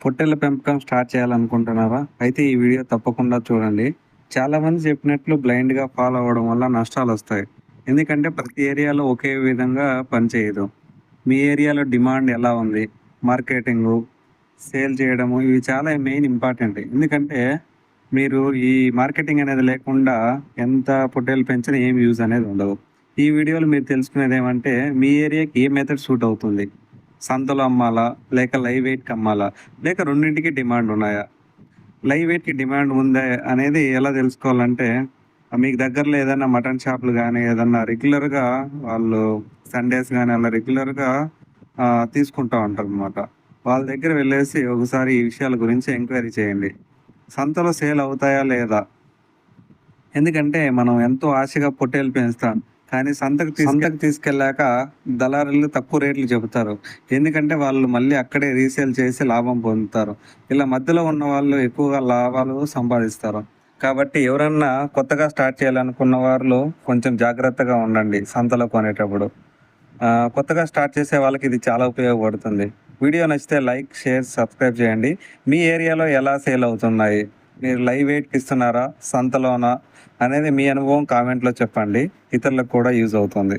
పొట్టేళ్ల పెంపకం స్టార్ట్ చేయాలనుకుంటున్నారా? అయితే ఈ వీడియో తప్పకుండా చూడండి. చాలామంది చెప్పినట్లు బ్లైండ్‌గా ఫాలో అవ్వడం వల్ల నష్టాలొస్తాయి. ఎందుకంటే ప్రతి ఏరియాలో ఒకే విధంగా పనిచేయదు. మీ ఏరియాలో డిమాండ్ ఎలా ఉంది? మార్కెటింగు, సేల్ చేయడము ఇవి చాలా మెయిన్ ఇంపార్టెంట్. ఎందుకంటే మీరు ఈ మార్కెటింగ్ అనేది లేకుండా ఎంత పొట్టేలు పెంచినా ఏమి యూజ్ అనేది ఉండదు. ఈ వీడియోలో మీరు తెలుసుకునేదేమంటే మీ ఏరియాకి ఏ మెథడ్ సూట్ అవుతుంది? సంతలో అమ్మాలా? లేక లైవ్ వెయిట్‌కి అమ్మాలా? లేక రెండింటికి డిమాండ్ ఉన్నాయా? లైవ్ వెయిట్‌కి డిమాండ్ ఉందా అనేది ఎలా తెలుసుకోవాలంటే, మీకు దగ్గరలో ఏదైనా మటన్ షాపులు గానీ, ఏదన్నా రెగ్యులర్‌గా వాళ్ళు సండేస్ గానీ అలా రెగ్యులర్‌గా తీసుకుంటా ఉంటారనమాట. వాళ్ళ దగ్గర వెళ్ళేసి ఒకసారి ఈ విషయాల గురించి ఎంక్వైరీ చేయండి. సంతలో సేల్ అవుతాయా లేదా? ఎందుకంటే మనం ఎంతో ఆశగా పొట్టేలు పెంచుతాం. కానీ సంతకు తీసుకెళ్ళాక దళారులు తక్కువ రేట్లు చెబుతారు. ఎందుకంటే వాళ్ళు మళ్ళీ అక్కడే రీసేల్ చేసి లాభం పొందుతారు. ఇలా మధ్యలో ఉన్న వాళ్ళు ఎక్కువగా లాభాలు సంపాదిస్తారు. కాబట్టి ఎవరన్నా కొత్తగా స్టార్ట్ చేయాలనుకున్న వాళ్ళు కొంచెం జాగ్రత్తగా ఉండండి సంతలో కొనేటప్పుడు. కొత్తగా స్టార్ట్ చేసే వాళ్ళకి ఇది చాలా ఉపయోగపడుతుంది. వీడియో నచ్చితే లైక్, షేర్, సబ్స్క్రైబ్ చేయండి. మీ ఏరియాలో ఎలా సేల్ అవుతున్నాయి? మీరు లైవ్ వెయిట్‌కి ఇస్తున్నారా? సంతలోనా? అనేది మీ అనుభవం కామెంట్‌లో చెప్పండి. ఇతరులకు కూడా యూజ్ అవుతుంది.